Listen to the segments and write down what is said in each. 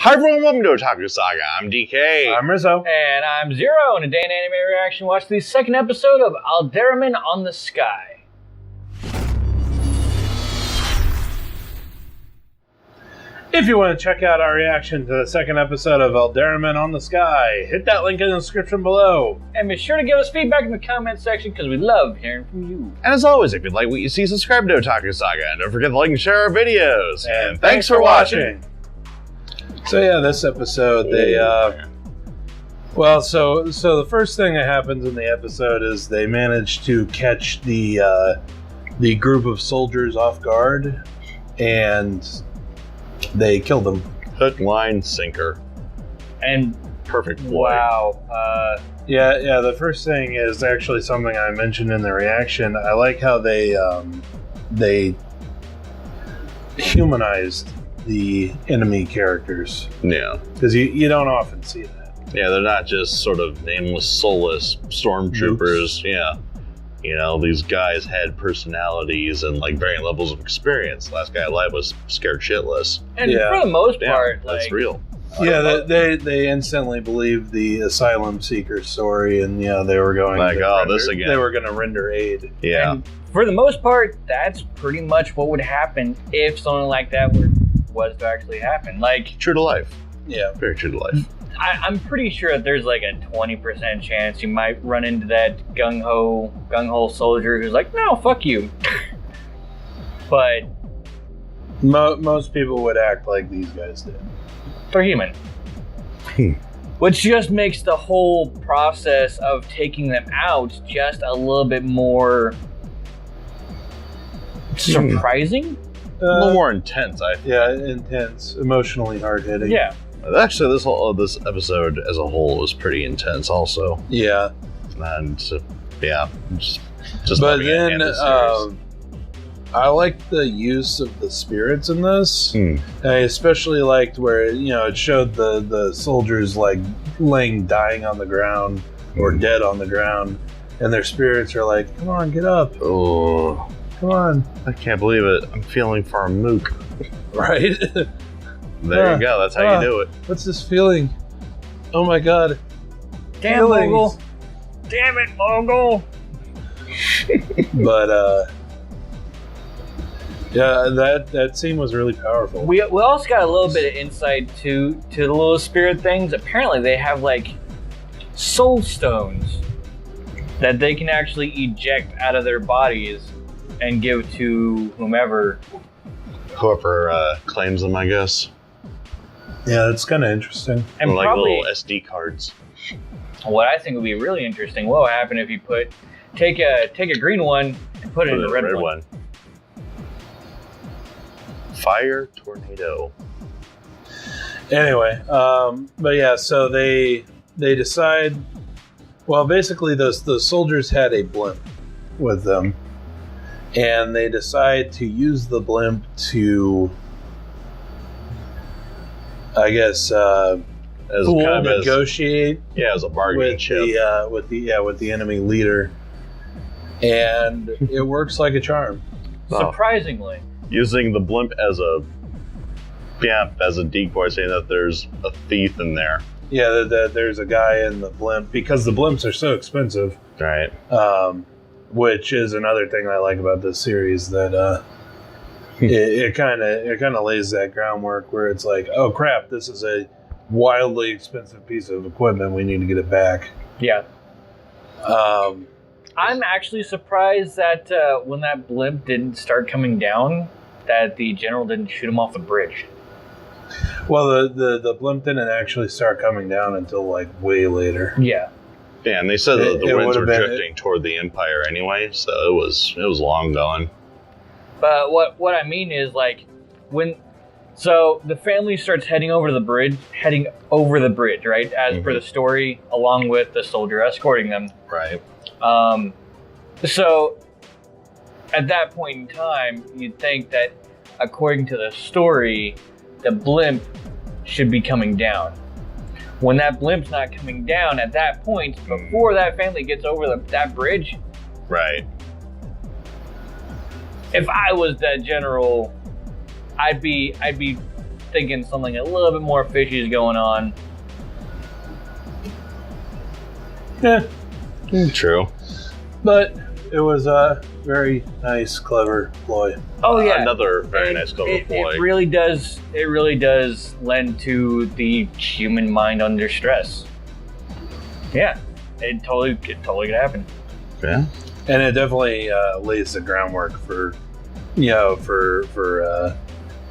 Hi everyone, welcome to Otaku Saga. I'm DK. I'm Rizzo. And I'm Zero. In a day in anime reaction, watch the second episode of Alderamin on the Sky. If you want to check out our reaction to the second episode of Alderamin on the Sky, hit that link in the description below. And be sure to give us feedback in the comment section because we love hearing from you. And as always, if you'd like what you see, subscribe to Otaku Saga. And don't forget to like and share our videos. And thanks for watching. So yeah, this episode, well, so the first thing that happens in the episode is they manage to catch the group of soldiers off guard, and they kill them. Hook, line, sinker. And perfect boy. Wow. Yeah. The first thing is actually something I mentioned in the reaction. I like how they humanized the enemy characters. Yeah. Because you don't often see that. Yeah, they're not just sort of nameless, soulless stormtroopers. Yeah. You know, these guys had personalities and like varying levels of experience. The last guy alive was scared shitless. And for the most part, that's real. Yeah, they instantly believed the asylum seeker story, and they were going this again. They were going to render aid. Yeah. And for the most part, that's pretty much what would happen if something like that was to actually happen. Like, true to life. Yeah. Very true to life. I'm pretty sure that there's like a 20% chance you might run into that gung-ho soldier who's like, no, fuck you. But most people would act like these guys did. they're human. Which just makes the whole process of taking them out just a little bit more surprising. A little more intense, I think. Yeah, intense, emotionally hard-hitting. Yeah. Actually, this episode as a whole was pretty intense, also. Yeah. And just but then I liked the use of the spirits in this. I especially liked where it showed the soldiers like dying on the ground or dead on the ground, and their spirits are like, "Come on, get up! Oh, come on!" I can't believe it. I'm feeling for a mook. Right. There you go. That's how you do it. What's this feeling? Oh my god. Damn, Mogul. Damn it, Mogul. But, yeah, that scene was really powerful. We also got a little bit of insight to the little spirit things. Apparently they have like soul stones that they can actually eject out of their bodies and give to whoever claims them, I guess. Yeah, that's kind of interesting. And like probably little SD cards. What I think would be really interesting, what would happen if you take a green one and put it in a red one? Fire tornado. Anyway, but yeah, so they decide. Well, basically, the soldiers had a blimp with them, and they decide to use the blimp to, I guess, as negotiate. As a bargaining chip with the enemy leader, and it works like a charm. Surprisingly, using the blimp as a decoy, saying that there's a thief in there. Yeah, that there's a guy in the blimp because the blimps are so expensive. Right. Which is another thing I like about this series, that it kind of lays that groundwork where it's like, oh crap, this is a wildly expensive piece of equipment. We need to get it back. Yeah. I'm actually surprised that when that blimp didn't start coming down, that the general didn't shoot him off the bridge. Well, the blimp didn't actually start coming down until like way later. Yeah. Yeah, and they said that the winds were drifting toward the Empire anyway, so it was long gone. But what I mean is, like, so the family starts heading over the bridge, right? As per the story, along with the soldier escorting them. Right. So at that point in time, you'd think that according to the story, the blimp should be coming down. When that blimp's not coming down at that point, before that family gets over that bridge, right? If I was that general, I'd be thinking something a little bit more fishy is going on. Yeah. True. But it was a very nice, clever ploy. Oh yeah, another very nice clever ploy. It really does lend to the human mind under stress. Yeah, it totally could happen. Yeah, and it definitely lays the groundwork for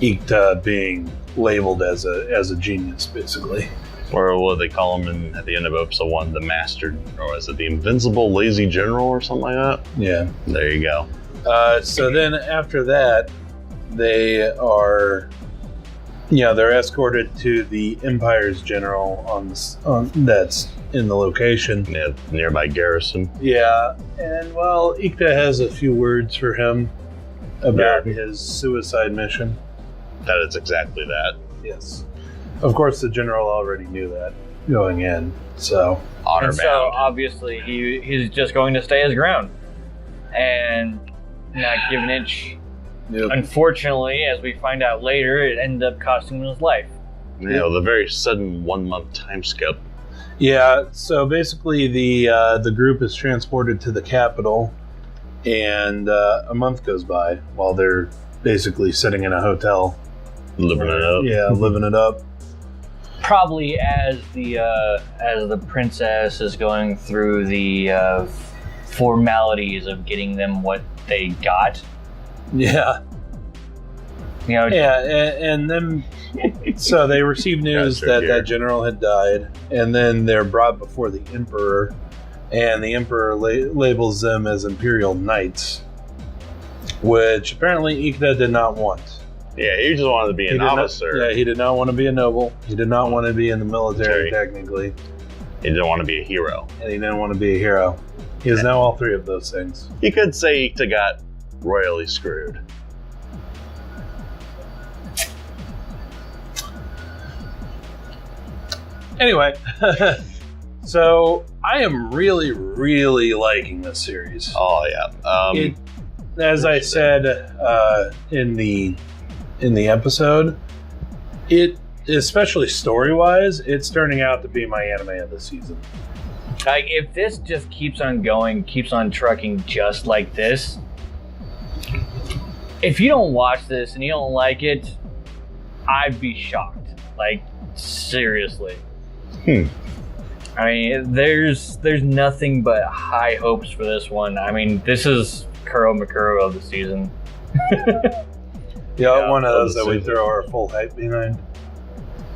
Ikta being labeled as a genius, basically. Or what they call him at the end of episode 1, the master, or is it the invincible lazy general or something like that? Yeah. There you go. So then after that, they are, they're escorted to the Empire's general on that's in the location. Yeah, nearby garrison. Yeah, and well, Ikta has a few words for him about his suicide mission. That is exactly that. Yes. Of course, the general already knew that going in, so... Honor bound. So, obviously, he's just going to stay his ground. And not give an inch. Yep. Unfortunately, as we find out later, it ended up costing him his life. The very sudden 1-month time skip. Yeah, so basically the group is transported to the capital, and a month goes by while they're basically sitting in a hotel. Living it up. Yeah, living it up. Probably as the princess is going through the formalities of getting them what they got. Yeah. And then so they receive news that general had died, and then they're brought before the emperor, and the emperor labels them as imperial knights, which apparently Ikta did not want. Yeah, he just wanted to be an officer. He did not want to be a noble. He did not want to be in the military, technically. He didn't want to be a hero. And he didn't want to be a hero. He is now all three of those things. You could say Ikta got royally screwed. Anyway, so I am really, really liking this series. Oh, yeah. As I said in the episode, it, especially story-wise, it's turning out to be my anime of the season. Like, if this just keeps on going, keeps on trucking just like this, if you don't watch this and you don't like it, I'd be shocked. Like, seriously. I mean, there's nothing but high hopes for this one. I mean, this is Kuro Makuro of the season. Yeah, one of those that we throw our full hype behind.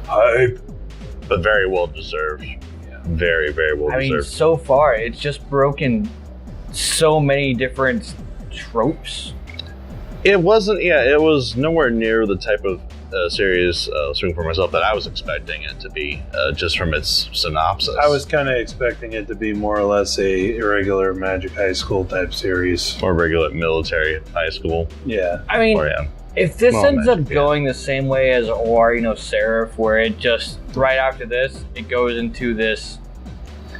Hype. But very well deserved. Yeah. Very, very well deserved. I mean, so far, it's just broken so many different tropes. It was nowhere near the type of series, speaking for myself, that I was expecting it to be, just from its synopsis. I was kind of expecting it to be more or less a irregular Magic High School type series. Or regular military high school. Yeah. I mean, if this ends up going the same way as Owari no Seraph, where it just, right after this, it goes into this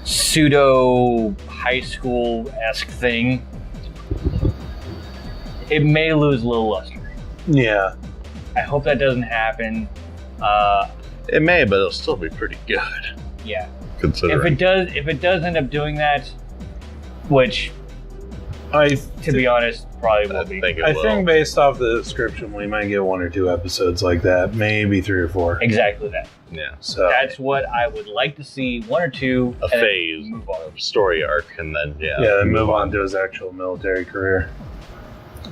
pseudo high school-esque thing, it may lose a little luster. Yeah. I hope that doesn't happen. It may, but it'll still be pretty good. Yeah. Considering. If it does end up doing that, which to be honest, probably will be. I think based off the description, we might get 1 or 2 episodes like that, maybe 3 or 4. Exactly that. Yeah. So that's what I would like to see. 1 or 2. A phase, move on, a story arc, and then then move on to his actual military career.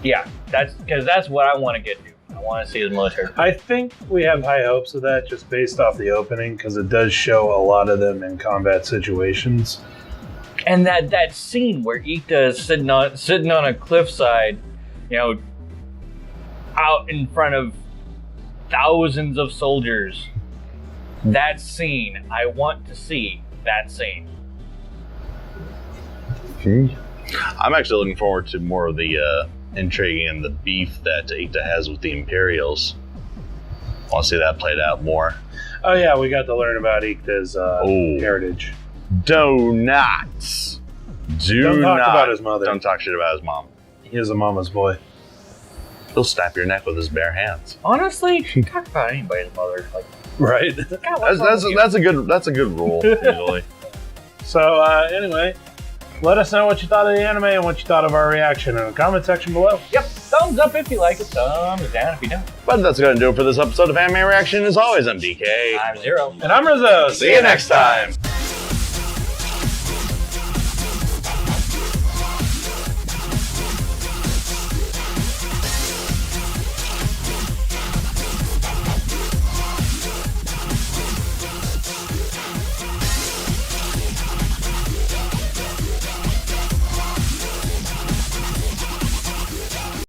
Yeah, that's what I want to get to. I want to see his military career. I think we have high hopes of that just based off the opening, because it does show a lot of them in combat situations. And that scene where Ikta is sitting on a cliffside, out in front of thousands of soldiers. That scene, I want to see that scene. I'm actually looking forward to more of the intrigue and the beef that Ikta has with the Imperials. I want to see that played out more. Oh yeah, we got to learn about Ikta's heritage. Don't talk about his mother. Don't talk shit about his mom. He is a mama's boy. He'll snap your neck with his bare hands. Honestly, talk about anybody's mother. Like, right. That's a good rule usually. So anyway, let us know what you thought of the anime and what you thought of our reaction in the comment section below. Yep, thumbs up if you like it, thumbs down if you don't. But that's gonna do it for this episode of Anime Reaction. As always, I'm DK. I'm Zero. And I'm Rizzo. See you next time.